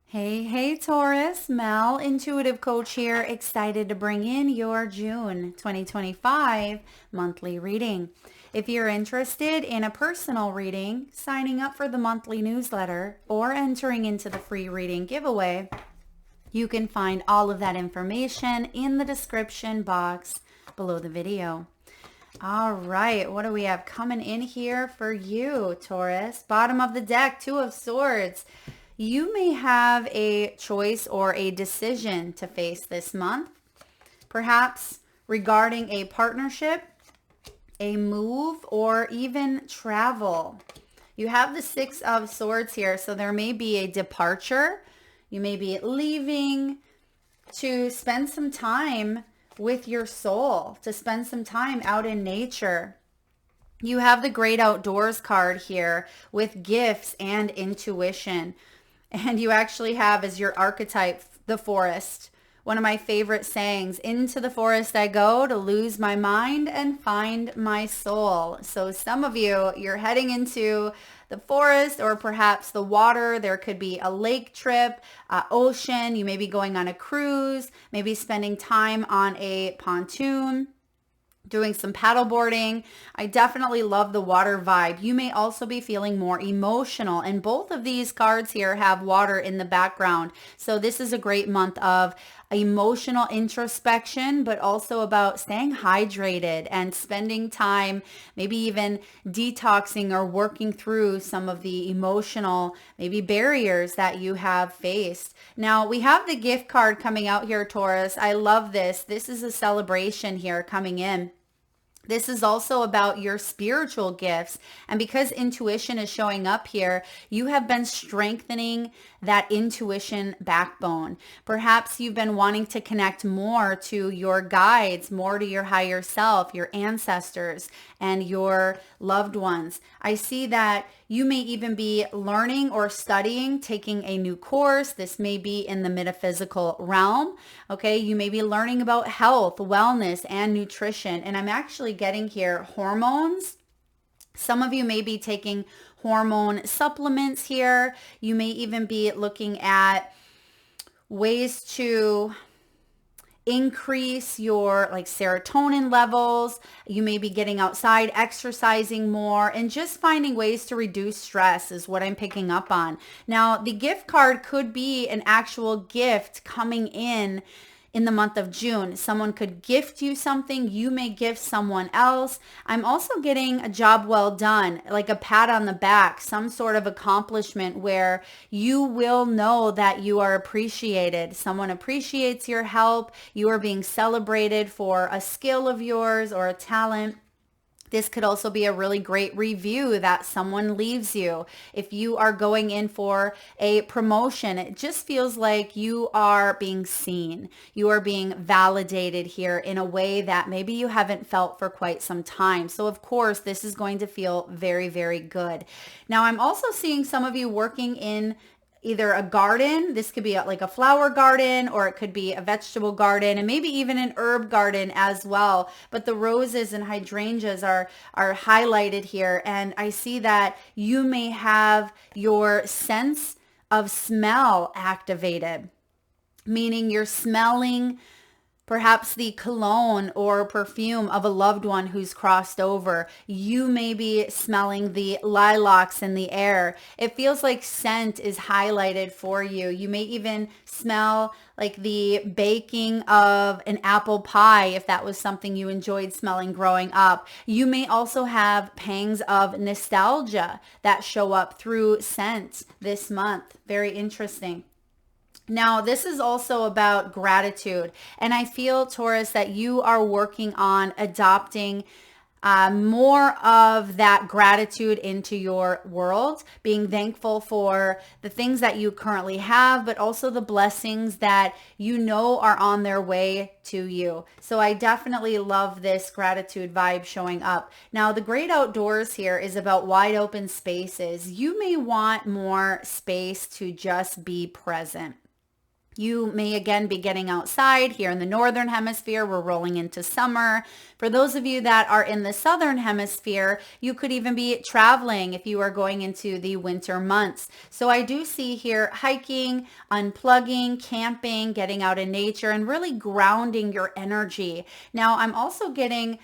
Hey, Taurus, Mel, Intuitive Coach here, excited to bring in your June 2025 monthly reading. If you're interested in a personal reading, signing up for the monthly newsletter, or entering into the free reading giveaway, you can find all of that information in the description box below the video. All right, what do we have coming in here for you, Taurus? Bottom of the deck, Two of Swords. You may have a choice or a decision to face this month, perhaps regarding a partnership, a move, or even travel. You have the Six of Swords here, so there may be a departure. You may be leaving to spend some time with your soul, to spend some time out in nature. You have the Great Outdoors card here with gifts and intuition. And you actually have as your archetype the forest. One of my favorite sayings, into the forest I go to lose my mind and find my soul. So some of you, you're heading into the forest or perhaps the water. There could be a lake trip, ocean. You may be going on a cruise, maybe spending time on a pontoon, doing some paddle boarding. I definitely love the water vibe. You may also be feeling more emotional, and both of these cards here have water in the background. So this is a great month of emotional introspection, but also about staying hydrated and spending time, maybe even detoxing or working through some of the emotional, maybe barriers that you have faced. Now we have the gift card coming out here, Taurus. I love this. This is a celebration here coming in. This is also about your spiritual gifts. And because intuition is showing up here, you have been strengthening that intuition backbone. Perhaps you've been wanting to connect more to your guides, more to your higher self, your ancestors, and your loved ones. I see that you may even be learning or studying, taking a new course. This may be in the metaphysical realm. Okay, you may be learning about health, wellness, and nutrition. And I'm actually getting here hormones. Some of you may be taking hormone supplements here. You may even be looking at ways to increase your like serotonin levels. You may be getting outside, exercising more, and just finding ways to reduce stress is what I'm picking up on. Now, the gift card could be an actual gift coming in the month of June. Someone could gift you something. You may gift someone else. I'm also getting a job well done, like a pat on the back, some sort of accomplishment where you will know that you are appreciated. Someone appreciates your help. You are being celebrated for a skill of yours or a talent. This could also be a really great review that someone leaves you. If you are going in for a promotion, it just feels like you are being seen. You are being validated here in a way that maybe you haven't felt for quite some time. So of course, this is going to feel very, very good. Now, I'm also seeing some of you working in either a garden. This could be like a flower garden, or it could be a vegetable garden, and maybe even an herb garden as well. But the roses and hydrangeas are highlighted here. And I see that you may have your sense of smell activated, meaning you're smelling perhaps the cologne or perfume of a loved one who's crossed over. You may be smelling the lilacs in the air. It feels like scent is highlighted for you. You may even smell like the baking of an apple pie if that was something you enjoyed smelling growing up. You may also have pangs of nostalgia that show up through scent this month. Very interesting. Now, this is also about gratitude. And I feel, Taurus, that you are working on adopting more of that gratitude into your world, being thankful for the things that you currently have, but also the blessings that you know are on their way to you. So I definitely love this gratitude vibe showing up. Now, the great outdoors here is about wide open spaces. You may want more space to just be present. You may again be getting outside. Here in the northern hemisphere, we're rolling into summer. For those of you that are in the southern hemisphere, you could even be traveling if you are going into the winter months. So I do see here hiking, unplugging, camping, getting out in nature, and really grounding your energy. Now, I'm also getting,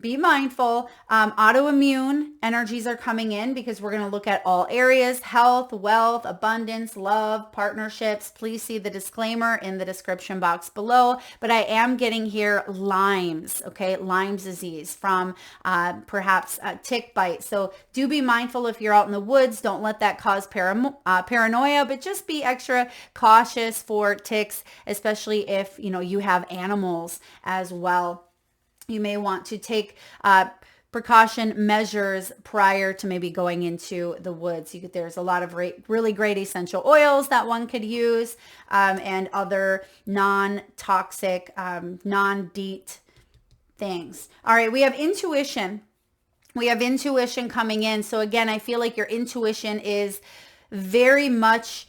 be mindful, autoimmune energies are coming in because we're going to look at all areas: health, wealth, abundance, love, partnerships. Please see the disclaimer in the description box below. But I am getting here Lyme's, okay, Lyme's disease from perhaps tick bite. So do be mindful if you're out in the woods. Don't let that cause paranoia, but just be extra cautious for ticks, especially if you have animals as well. You may want to take precaution measures prior to maybe going into the woods. There's a lot of really great essential oils that one could use, and other non-toxic, non-DEET things. All right, we have intuition. We have intuition coming in. So again, I feel like your intuition is very much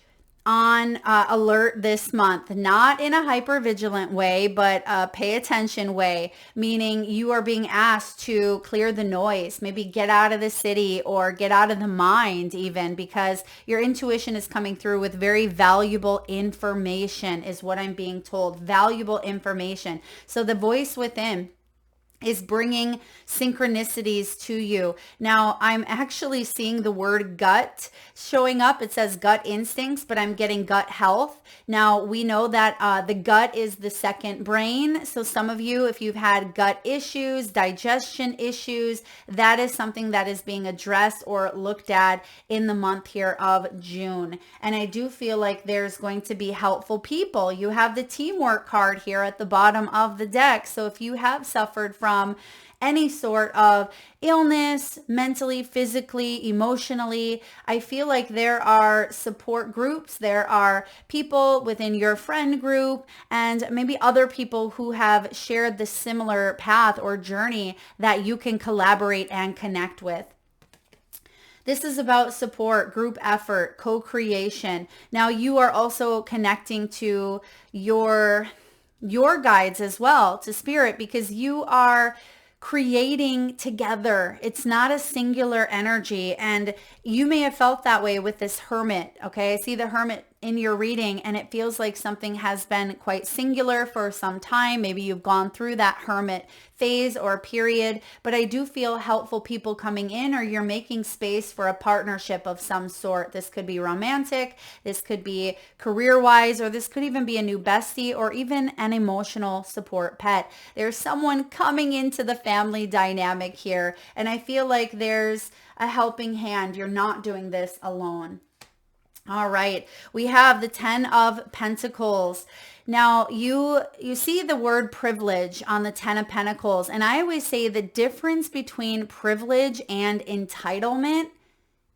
on alert this month, not in a hypervigilant way, but a pay attention way, meaning you are being asked to clear the noise, maybe get out of the city or get out of the mind even, because your intuition is coming through with very valuable information is what I'm being told. Valuable information. So the voice within is bringing synchronicities to you. Now, I'm actually seeing the word gut showing up. It says gut instincts, but I'm getting gut health. Now, we know that the gut is the second brain. So some of you, if you've had gut issues, digestion issues, that is something that is being addressed or looked at in the month here of June. And I do feel like there's going to be helpful people. You have the teamwork card here at the bottom of the deck. So if you have suffered from any sort of illness, mentally, physically, emotionally, I feel like there are support groups. There are people within your friend group and maybe other people who have shared the similar path or journey that you can collaborate and connect with. This is about support, group effort, co-creation. Now you are also connecting to your guides as well, to spirit, because you are creating together. It's not a singular energy. And you may have felt that way with this hermit. Okay. I see the hermit in your reading and it feels like something has been quite singular for some time. Maybe you've gone through that hermit phase or period, but I do feel helpful people coming in, or you're making space for a partnership of some sort. This could be romantic, this could be career-wise, or this could even be a new bestie or even an emotional support pet. There's someone coming into the family dynamic here, and I feel like there's a helping hand. You're not doing this alone. All right, we have the 10 of Pentacles. Now, you see the word privilege on the 10 of Pentacles, and I always say the difference between privilege and entitlement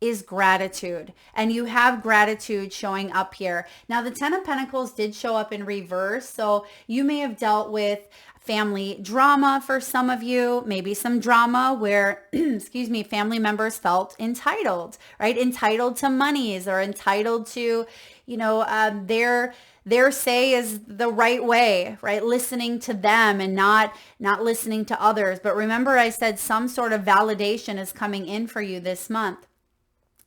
is gratitude, and you have gratitude showing up here. Now, the 10 of Pentacles did show up in reverse, so you may have dealt with family drama for some of you, maybe some drama where, excuse me, family members felt entitled, right? Entitled to monies or entitled to, their say is the right way, right? Listening to them and not listening to others. But remember, I said some sort of validation is coming in for you this month.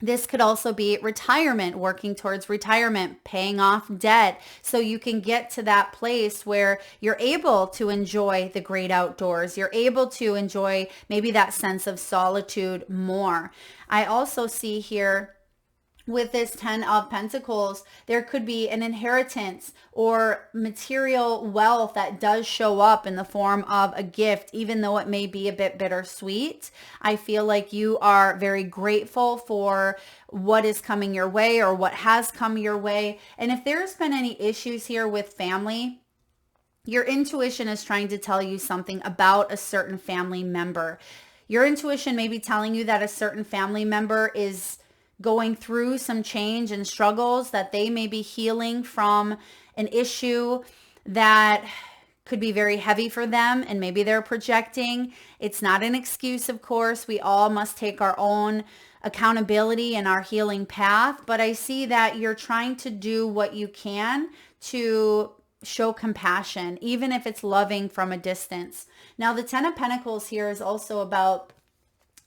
This could also be retirement, working towards retirement, paying off debt, so you can get to that place where you're able to enjoy the great outdoors. You're able to enjoy maybe that sense of solitude more. I also see here with this 10 of Pentacles, there could be an inheritance or material wealth that does show up in the form of a gift, even though it may be a bit bittersweet. I feel like you are very grateful for what is coming your way or what has come your way. And if there's been any issues here with family, your intuition is trying to tell you something about a certain family member. Your intuition may be telling you that a certain family member is going through some change and struggles, that they may be healing from an issue that could be very heavy for them, and maybe they're projecting. It's not an excuse, of course. We all must take our own accountability in our healing path, but I see that you're trying to do what you can to show compassion, even if it's loving from a distance. Now, the Ten of Pentacles here is also about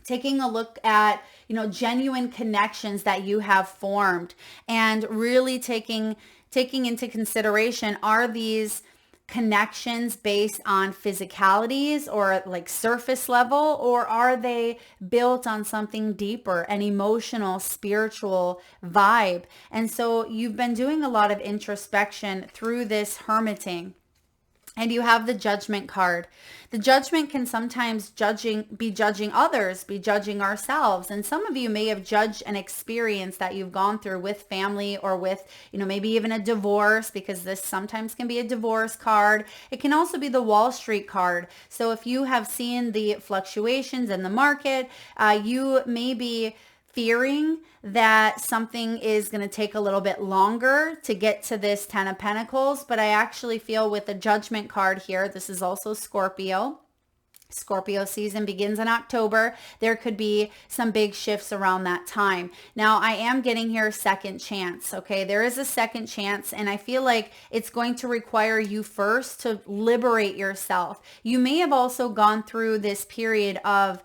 taking a look at, genuine connections that you have formed, and really taking into consideration, are these connections based on physicalities or like surface level, or are they built on something deeper, an emotional, spiritual vibe? And so you've been doing a lot of introspection through this hermiting. And you have the Judgment card. The Judgment can sometimes be judging others, be judging ourselves. And some of you may have judged an experience that you've gone through with family, or with, maybe even a divorce, because this sometimes can be a divorce card. It can also be the Wall Street card. So if you have seen the fluctuations in the market, you may be fearing that something is going to take a little bit longer to get to this Ten of Pentacles. But I actually feel with the Judgment card here, this is also Scorpio. Scorpio season begins in October. There could be some big shifts around that time. Now, I am getting here second chance. Okay, there is a second chance, and I feel like it's going to require you first to liberate yourself. You may have also gone through this period of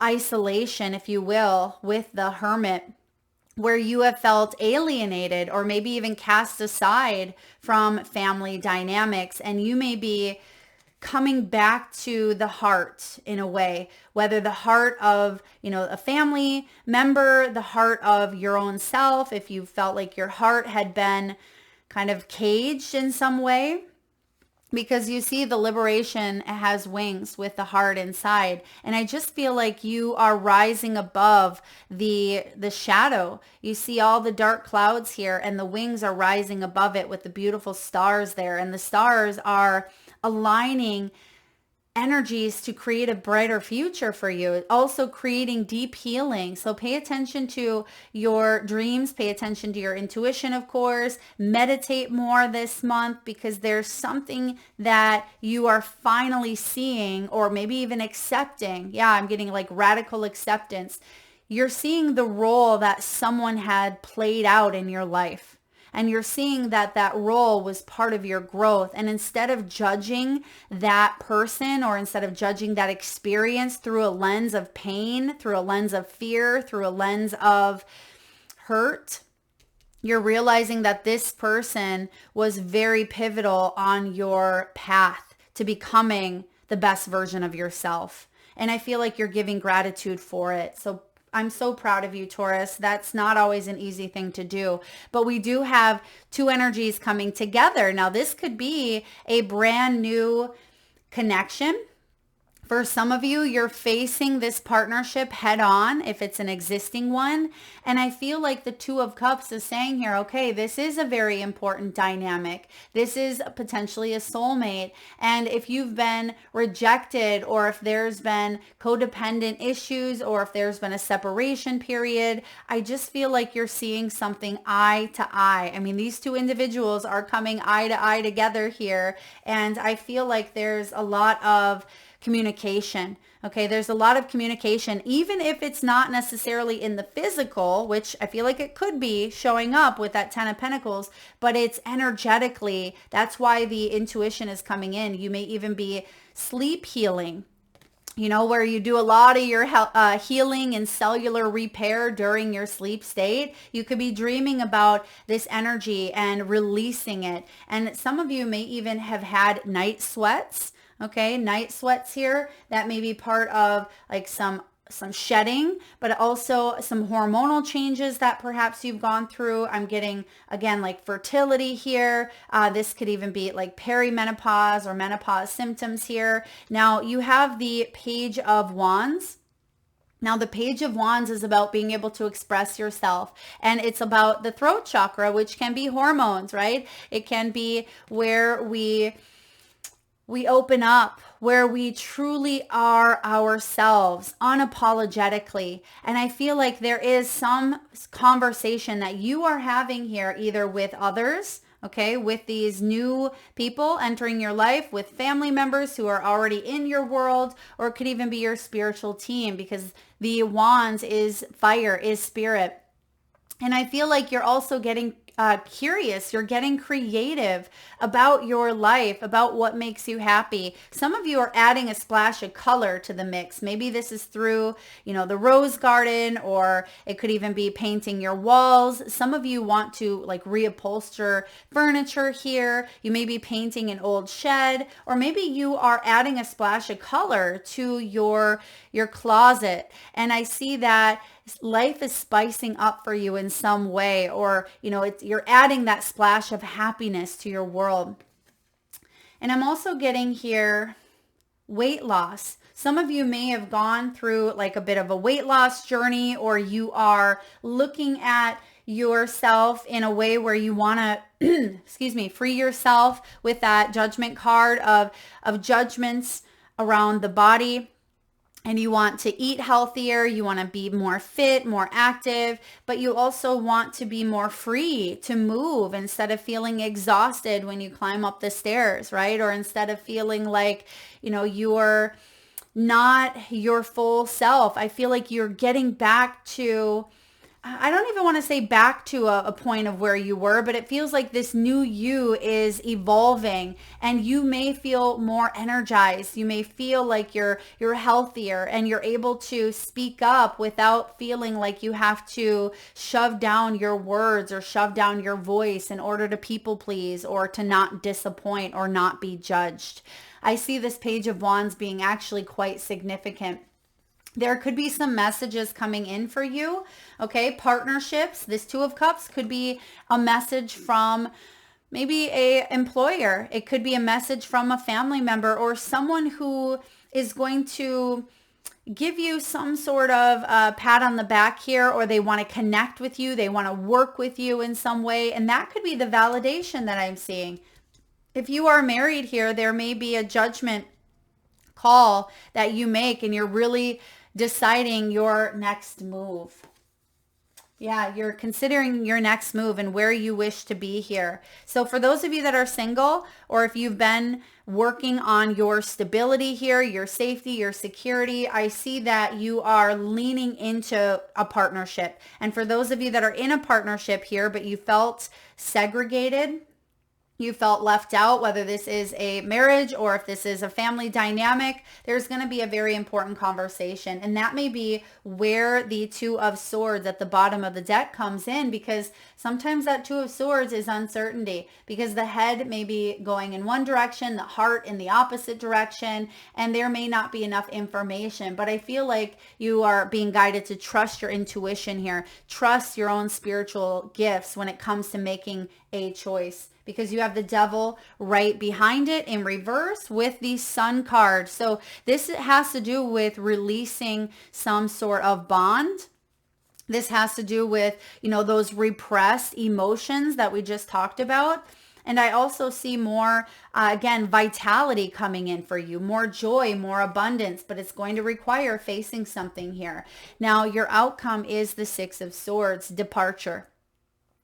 isolation, if you will, with the Hermit, where you have felt alienated or maybe even cast aside from family dynamics, and you may be coming back to the heart in a way, whether the heart of, a family member, the heart of your own self, if you felt like your heart had been kind of caged in some way. Because you see, the liberation has wings with the heart inside. And I just feel like you are rising above the shadow. You see all the dark clouds here, and the wings are rising above it with the beautiful stars there. And the stars are aligning energies to create a brighter future for you, also creating deep healing. So pay attention to your dreams, pay attention to your intuition, of course. Meditate more this month, because there's something that you are finally seeing, or maybe even accepting. Yeah, I'm getting like radical acceptance. You're seeing the role that someone had played out in your life. And you're seeing that that role was part of your growth. And instead of judging that person, or instead of judging that experience through a lens of pain, through a lens of fear, through a lens of hurt, you're realizing that this person was very pivotal on your path to becoming the best version of yourself. And I feel like you're giving gratitude for it. So I'm so proud of you, Taurus. That's not always an easy thing to do, but we do have two energies coming together. Now, this could be a brand new connection. For some of you, you're facing this partnership head on if it's an existing one. And I feel like the Two of Cups is saying here, okay, this is a very important dynamic. This is potentially a soulmate. And if you've been rejected, or if there's been codependent issues, or if there's been a separation period, I just feel like you're seeing something eye to eye. I mean, these two individuals are coming eye to eye together here. And I feel like there's a lot of communication. Okay, there's a lot of communication, even if it's not necessarily in the physical, which I feel like it could be showing up with that Ten of Pentacles, but it's energetically. That's why the intuition is coming in. You may even be sleep healing, where you do a lot of your healing and cellular repair during your sleep state. You could be dreaming about this energy and releasing it. And some of you may even have had night sweats. Okay, night sweats here. That may be part of like some shedding, but also some hormonal changes that perhaps you've gone through. I'm getting, again, like fertility here. This could even be like perimenopause or menopause symptoms here. Now, you have the Page of Wands. Now, the Page of Wands is about being able to express yourself, and it's about the throat chakra, which can be hormones, right? It can be where we open up, where we truly are ourselves unapologetically. And I feel like there is some conversation that you are having here, either with others, okay, with these new people entering your life, with family members who are already in your world, or it could even be your spiritual team, because the wands is fire, is spirit. And I feel like you're also getting curious. You're getting creative about your life, about what makes you happy. Some of you are adding a splash of color to the mix. Maybe this is through, the rose garden, or it could even be painting your walls. Some of you want to like reupholster furniture here. You may be painting an old shed, or maybe you are adding a splash of color to your closet. And I see that life is spicing up for you in some way, or you're adding that splash of happiness to your world. And I'm also getting here weight loss. Some of you may have gone through like a bit of a weight loss journey, or you are looking at yourself in a way where you want to free yourself with that judgment card of judgments around the body. And you want to eat healthier, you want to be more fit, more active, but you also want to be more free to move instead of feeling exhausted when you climb up the stairs, right? Or instead of feeling like, you're not your full self. I feel like you're getting back to, I don't even want to say back to a point of where you were, but it feels like this new you is evolving, and you may feel more energized. You may feel like you're healthier, and you're able to speak up without feeling like you have to shove down your words or shove down your voice in order to people please, or to not disappoint or not be judged. I see this Page of Wands being actually quite significant. There could be some messages coming in for you, okay? Partnerships. This Two of Cups could be a message from maybe a employer. It could be a message from a family member, or someone who is going to give you some sort of pat on the back here, or they want to connect with you. They want to work with you in some way. And that could be the validation that I'm seeing. If you are married here, there may be a judgment call that you make, and you're really deciding your next move. Yeah, you're considering your next move and where you wish to be here. So for those of you that are single, or if you've been working on your stability here, your safety, your security, I see that you are leaning into a partnership. And for those of you that are in a partnership here, but you felt segregated, you felt left out, whether this is a marriage or if this is a family dynamic, there's going to be a very important conversation. And that may be where the Two of Swords at the bottom of the deck comes in, because sometimes that Two of Swords is uncertainty, because the head may be going in one direction, the heart in the opposite direction, and there may not be enough information. But I feel like you are being guided to trust your intuition here, trust your own spiritual gifts when it comes to making a choice, because you have the Devil right behind it in reverse with the Sun card. So this has to do with releasing some sort of bond. This has to do with, those repressed emotions that we just talked about. And I also see more, again, vitality coming in for you, more joy, more abundance, but it's going to require facing something here. Now, your outcome is the Six of Swords, departure.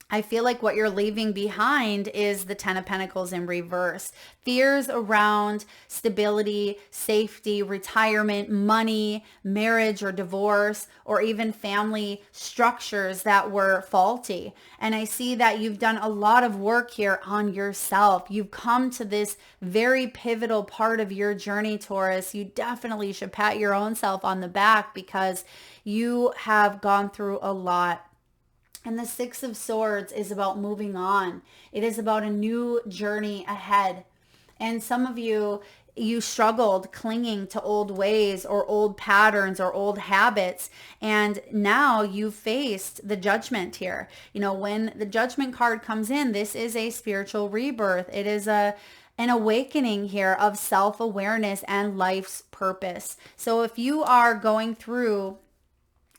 I feel like what you're leaving behind is the Ten of Pentacles in reverse. Fears around stability, safety, retirement, money, marriage or divorce, or even family structures that were faulty. And I see that you've done a lot of work here on yourself. You've come to this very pivotal part of your journey, Taurus. You definitely should pat your own self on the back, because you have gone through a lot. And the Six of Swords is about moving on. It is about a new journey ahead. And some of you struggled clinging to old ways or old patterns or old habits. And now you've faced the judgment here. When the judgment card comes in, this is a spiritual rebirth. It is an awakening here of self-awareness and life's purpose. So if you are going through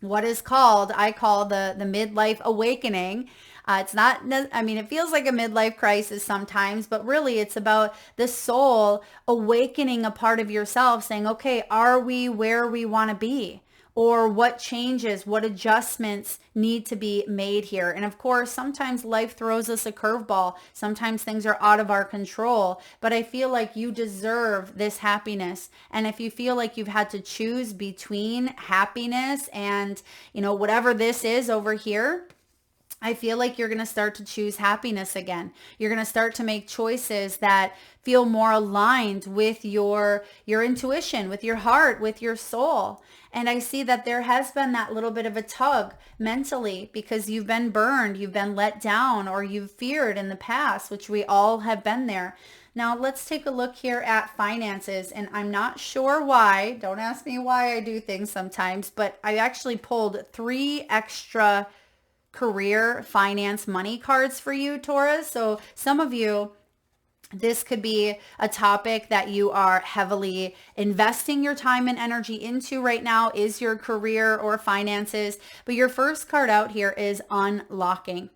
what is called, I call the midlife awakening. It's not, it feels like a midlife crisis sometimes, but really it's about the soul awakening a part of yourself saying, okay, are we where we want to be? or what changes, what adjustments need to be made here. And of course, sometimes life throws us a curveball. Sometimes things are out of our control, but I feel like you deserve this happiness. And if you feel like you've had to choose between happiness and, whatever this is over here, I feel like you're going to start to choose happiness again. You're going to start to make choices that feel more aligned with your intuition, with your heart, with your soul. And I see that there has been that little bit of a tug mentally because you've been burned, you've been let down, or you've feared in the past, which we all have been there. Now let's take a look here at finances, and I'm not sure why. Don't ask me why I do things sometimes, but I actually pulled 3 extra career, finance, money cards for you, Taurus. So some of you, this could be a topic that you are heavily investing your time and energy into right now, is your career or finances. But your first card out here is unlocking.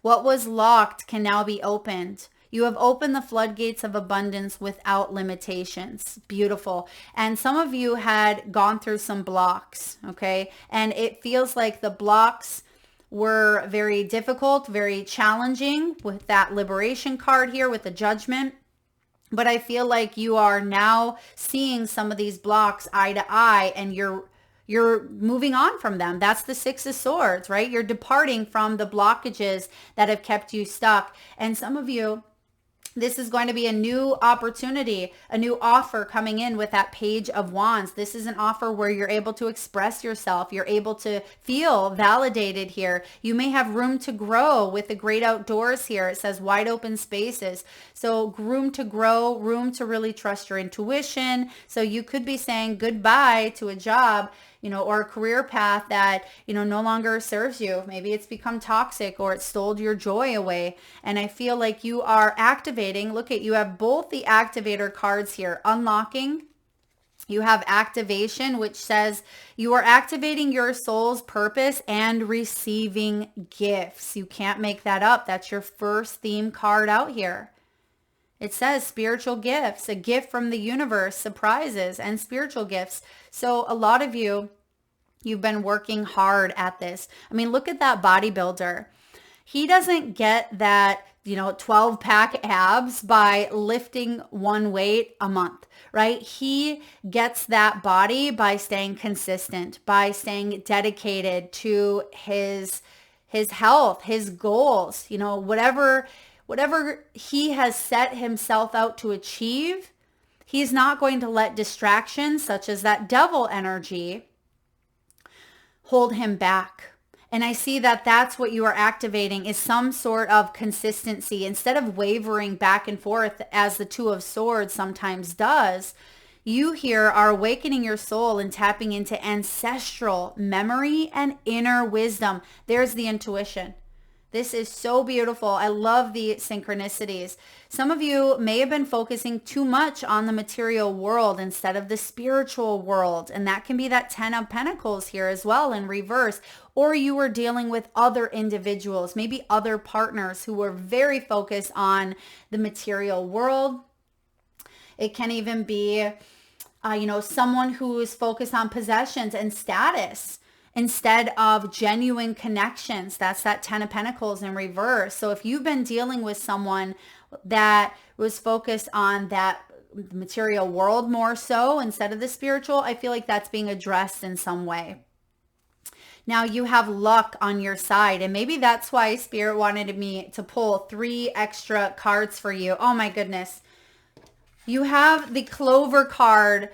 What was locked can now be opened. You have opened the floodgates of abundance without limitations. Beautiful. And some of you had gone through some blocks, okay? And it feels like the blocks were very difficult, very challenging with that liberation card here with the judgment. But I feel like you are now seeing some of these blocks eye to eye, and you're moving on from them. That's the 6 of Swords, right? You're departing from the blockages that have kept you stuck. And some of you, this is going to be a new opportunity, a new offer coming in with that Page of Wands. This is an offer where you're able to express yourself. You're able to feel validated here. You may have room to grow with the great outdoors here. It says wide open spaces. So room to grow, room to really trust your intuition. So you could be saying goodbye to a job, or a career path that, no longer serves you. Maybe it's become toxic or it stole your joy away. And I feel like you are activating. Look at, you have both the activator cards here, unlocking. You have activation, which says you are activating your soul's purpose and receiving gifts. You can't make that up. That's your first theme card out here. It says spiritual gifts, a gift from the universe, surprises, and spiritual gifts. So a lot of you, you've been working hard at this. I mean, look at that bodybuilder. He doesn't get that, 12-pack abs by lifting one weight a month, right? He gets that body by staying consistent, by staying dedicated to his health, his goals, whatever he has set himself out to achieve. He's not going to let distractions such as that devil energy hold him back. And I see that that's what you are activating, is some sort of consistency. Instead of wavering back and forth as the 2 of Swords sometimes does, you here are awakening your soul and tapping into ancestral memory and inner wisdom. There's the intuition. This is so beautiful. I love the synchronicities. Some of you may have been focusing too much on the material world instead of the spiritual world. And that can be that 10 of Pentacles here as well in reverse. Or you were dealing with other individuals, maybe other partners who were very focused on the material world. It can even be, someone who is focused on possessions and status instead of genuine connections. That's that 10 of Pentacles in reverse. So if you've been dealing with someone that was focused on that material world more so instead of the spiritual, I feel like that's being addressed in some way. Now you have luck on your side, and maybe that's why Spirit wanted me to pull 3 extra cards for you. Oh my goodness. You have the Clover card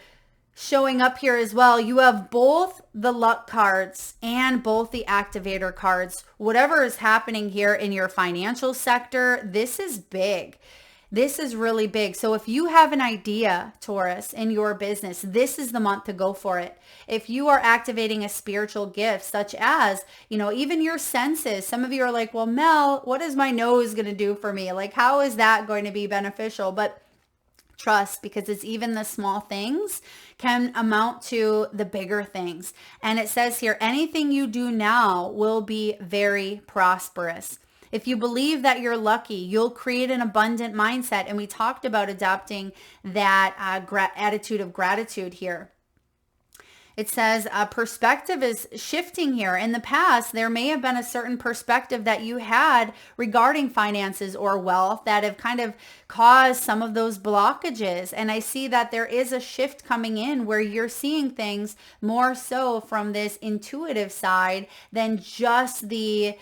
showing up here as well. You have both the luck cards and both the activator cards. Whatever is happening here in your financial sector, this is big. This is really big. So if you have an idea, Taurus, in your business, this is the month to go for it. If you are activating a spiritual gift, such as, even your senses. Some of you are like, well, Mel, what is my nose going to do for me? Like, how is that going to be beneficial? But trust, because it's even the small things can amount to the bigger things. And it says here, anything you do now will be very prosperous. If you believe that you're lucky, you'll create an abundant mindset. And we talked about adopting that attitude of gratitude here. It says a perspective is shifting here. In the past, there may have been a certain perspective that you had regarding finances or wealth that have kind of caused some of those blockages. And I see that there is a shift coming in where you're seeing things more so from this intuitive side than just the,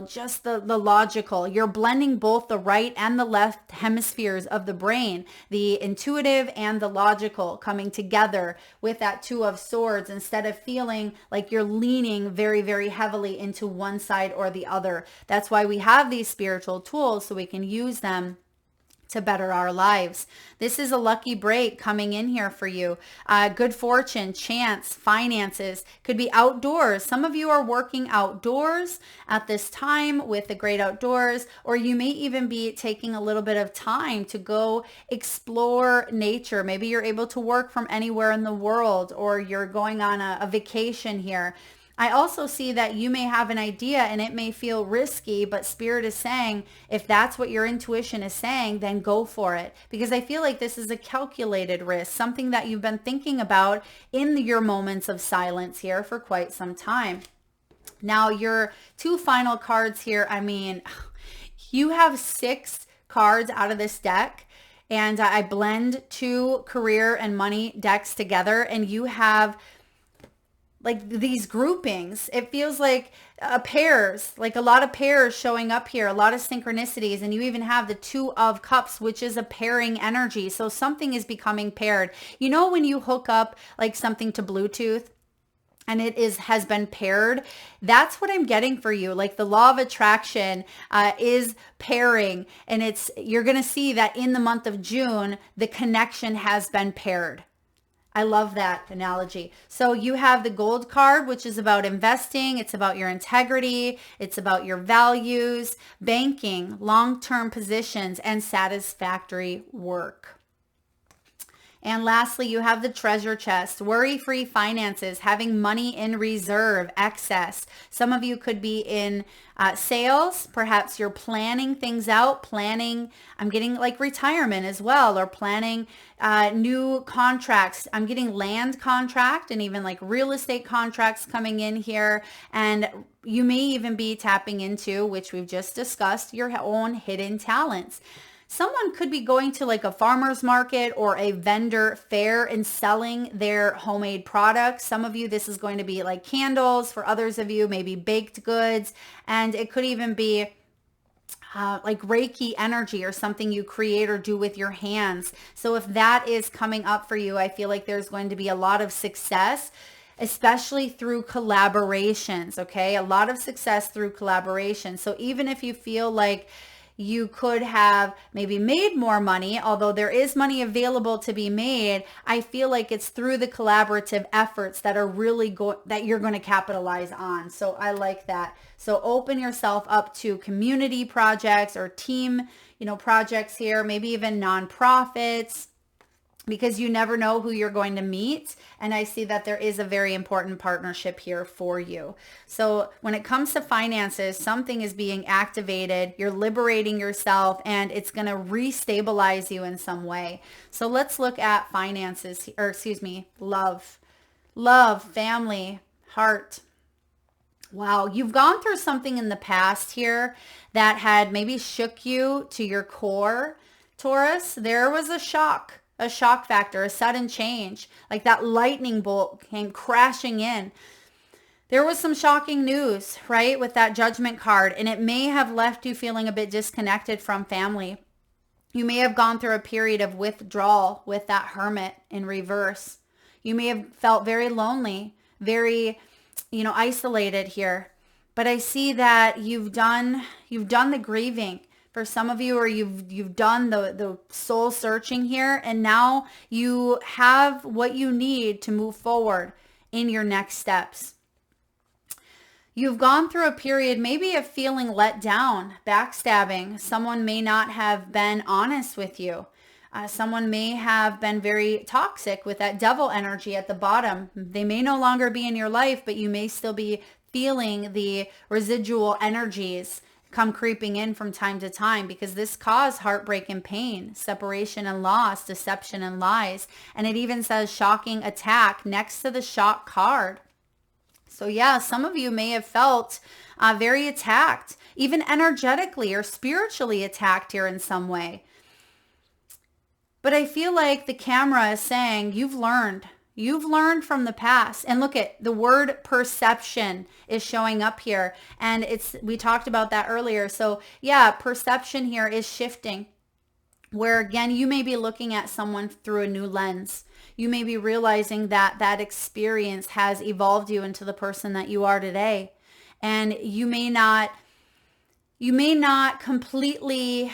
just the logical. You're blending both the right and the left hemispheres of the brain, the intuitive and the logical coming together with that Two of Swords, instead of feeling like you're leaning very, very heavily into one side or the other. That's why we have these spiritual tools, so we can use them to better our lives. This is a lucky break coming in here for you. Good fortune, chance, finances, could be outdoors. Some of you are working outdoors at this time with the great outdoors, or you may even be taking a little bit of time to go explore nature. Maybe you're able to work from anywhere in the world, or you're going on a vacation here. I also see that you may have an idea and it may feel risky, but Spirit is saying, if that's what your intuition is saying, then go for it. Because I feel like this is a calculated risk, something that you've been thinking about in your moments of silence here for quite some time. Now, your two final cards here, you have 6 cards out of this deck. And I blend 2 career and money decks together, and you have like these groupings. It feels like pairs, like a lot of pairs showing up here, a lot of synchronicities. And you even have the 2 of Cups, which is a pairing energy. So something is becoming paired. You know, when you hook up like something to Bluetooth and it has been paired, that's what I'm getting for you. Like the law of attraction is pairing, and you're going to see that in the month of June, the connection has been paired. I love that analogy. So you have the gold card, which is about investing. It's about your integrity. It's about your values, banking, long-term positions, and satisfactory work. And lastly, you have the treasure chest, worry-free finances, having money in reserve, excess. Some of you could be in sales. Perhaps you're planning things out, I'm getting like retirement as well, or planning new contracts. I'm getting land contract and even like real estate contracts coming in here. And you may even be tapping into, which we've just discussed, your own hidden talents. Someone could be going to like a farmer's market or a vendor fair and selling their homemade products. Some of you, this is going to be like candles. For others of you, maybe baked goods. And it could even be like Reiki energy or something you create or do with your hands. So if that is coming up for you, I feel like there's going to be a lot of success, especially through collaborations, okay? A lot of success through collaboration. So even if you feel like you could have maybe made more money, although there is money available to be made, I feel like it's through the collaborative efforts that are really that you're going to capitalize on. So I like that. So open yourself up to community projects or team, projects here, maybe even nonprofits, because you never know who you're going to meet. And I see that there is a very important partnership here for you. So when it comes to finances, something is being activated, you're liberating yourself, and it's going to restabilize you in some way. So let's look at finances, love, family, heart. Wow, you've gone through something in the past here that had maybe shook you to your core, Taurus. There was a shock factor, a sudden change, like that lightning bolt came crashing in. There was some shocking news, right, with that Judgment card, and it may have left you feeling a bit disconnected from family. You may have gone through a period of withdrawal with that Hermit in reverse. You may have felt very lonely, very, isolated here. But I see that you've done the grieving. For some of you, or you've done the soul searching here, and now you have what you need to move forward in your next steps. You've gone through a period maybe of feeling let down, backstabbing. Someone may not have been honest with you. Someone may have been very toxic with that devil energy at the bottom. They may no longer be in your life, but you may still be feeling the residual energies come creeping in from time to time, because this caused heartbreak and pain, separation and loss, deception and lies. And it even says shocking attack next to the shock card. So yeah, some of you may have felt very attacked, even energetically or spiritually attacked here in some way. But I feel like the camera is saying you've learned. You've learned from the past. And look at the word perception is showing up here. And we talked about that earlier. So yeah, perception here is shifting, where again, you may be looking at someone through a new lens. You may be realizing that that experience has evolved you into the person that you are today. And you may not completely,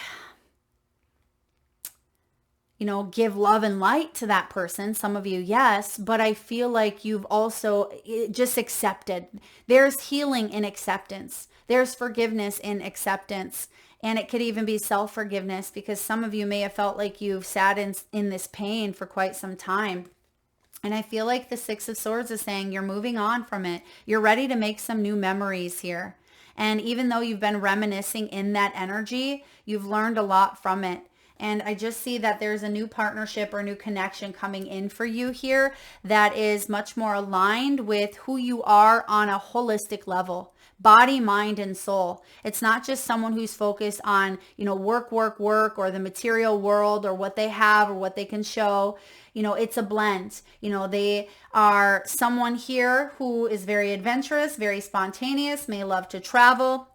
give love and light to that person. Some of you, yes, but I feel like you've also just accepted. There's healing in acceptance. There's forgiveness in acceptance. And it could even be self-forgiveness, because some of you may have felt like you've sat in this pain for quite some time. And I feel like the Six of Swords is saying you're moving on from it. You're ready to make some new memories here. And even though you've been reminiscing in that energy, you've learned a lot from it. And I just see that there's a new partnership or new connection coming in for you here that is much more aligned with who you are on a holistic level. Body, mind, and soul. It's not just someone who's focused on, work, or the material world or what they have or what they can show. It's a blend. They are someone here who is very adventurous, very spontaneous, may love to travel.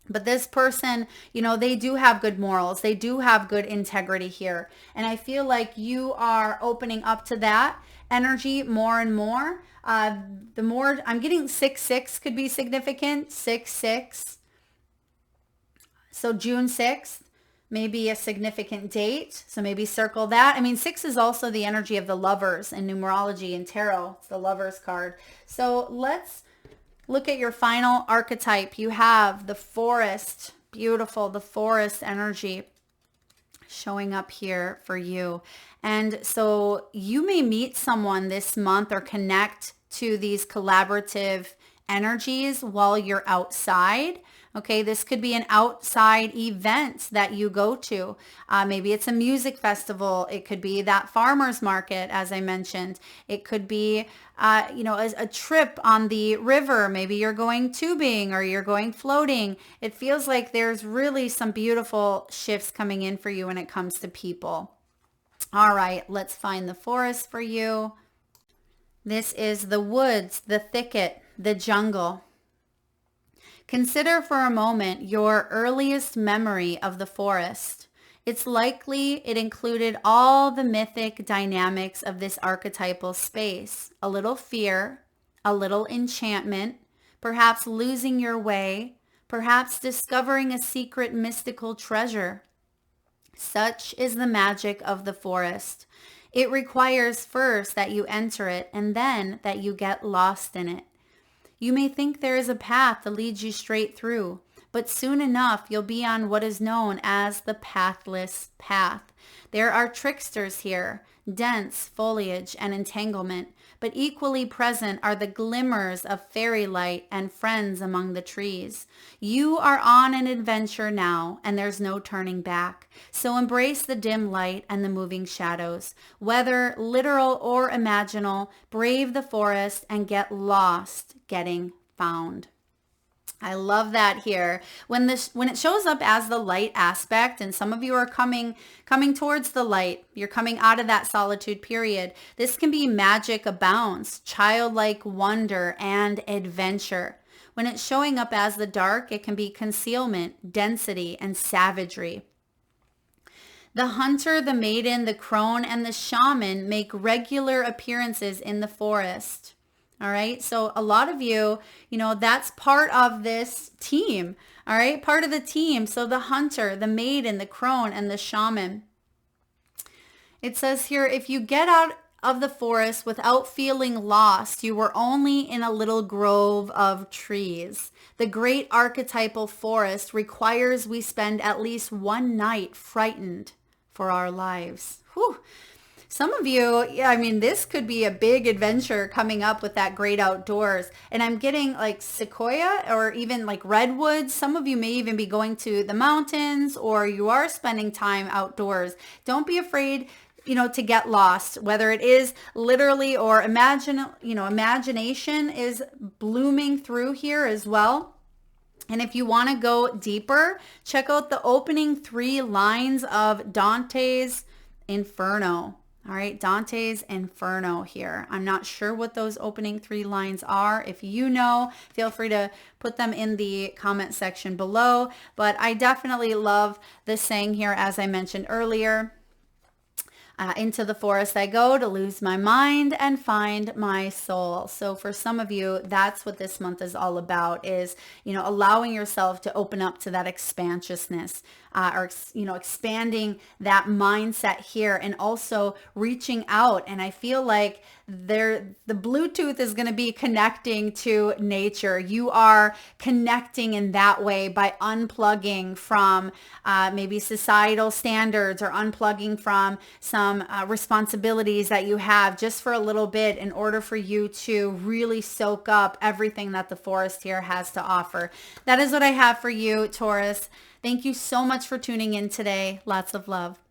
But this person, they do have good morals. They do have good integrity here. And I feel like you are opening up to that energy more and more. The more I'm getting 6/6 could be significant. 6/6. So June 6th may be a significant date. So maybe circle that. 6 is also the energy of the lovers in numerology and tarot. It's the lovers card. So let's look at your final archetype. You have the forest. Beautiful. The forest energy showing up here for you. And so you may meet someone this month or connect to these collaborative energies while you're outside. Okay, this could be an outside event that you go to. Maybe it's a music festival. It could be that farmer's market, as I mentioned. It could be, a trip on the river. Maybe you're going tubing or you're going floating. It feels like there's really some beautiful shifts coming in for you when it comes to people. All right, let's find the forest for you. This is the woods, the thicket, the jungle. Consider for a moment your earliest memory of the forest. It's likely it included all the mythic dynamics of this archetypal space. A little fear, a little enchantment, perhaps losing your way, perhaps discovering a secret mystical treasure. Such is the magic of the forest. It requires first that you enter it and then that you get lost in it. You may think there is a path that leads you straight through, but soon enough you'll be on what is known as the pathless path. There are tricksters here, dense foliage and entanglement, but equally present are the glimmers of fairy light and friends among the trees. You are on an adventure now, and there's no turning back. So embrace the dim light and the moving shadows. Whether literal or imaginal, brave the forest and get lost getting found. I love that here. When it shows up as the light aspect, and some of you are coming towards the light, you're coming out of that solitude period. This can be magic abounds, childlike wonder and adventure. When it's showing up as the dark, it can be concealment, density, and savagery. The hunter, the maiden, the crone, and the shaman make regular appearances in the forest. All right. So a lot of you, that's part of this team. All right. Part of the team. So the hunter, the maiden, the crone, and the shaman. It says here, if you get out of the forest without feeling lost, you were only in a little grove of trees. The great archetypal forest requires we spend at least one night frightened for our lives. Whew. Some of you, yeah, I mean, this could be a big adventure coming up with that great outdoors. And I'm getting like sequoia or even like redwoods. Some of you may even be going to the mountains, or you are spending time outdoors. Don't be afraid, to get lost, whether it is literally or imagination is blooming through here as well. And if you want to go deeper, check out the opening 3 lines of Dante's Inferno. All right, Dante's Inferno here. I'm not sure what those opening 3 lines are. If you know, feel free to put them in the comment section below. But I definitely love this saying here, as I mentioned earlier. Into the forest I go to lose my mind and find my soul. So for some of you, that's what this month is all about, is, allowing yourself to open up to that expansiousness, or, expanding that mindset here, and also reaching out. And I feel like the Bluetooth is going to be connecting to nature. You are connecting in that way by unplugging from maybe societal standards, or unplugging from some responsibilities that you have just for a little bit, in order for you to really soak up everything that the forest here has to offer. That is what I have for you, Taurus. Thank you so much for tuning in today. Lots of love.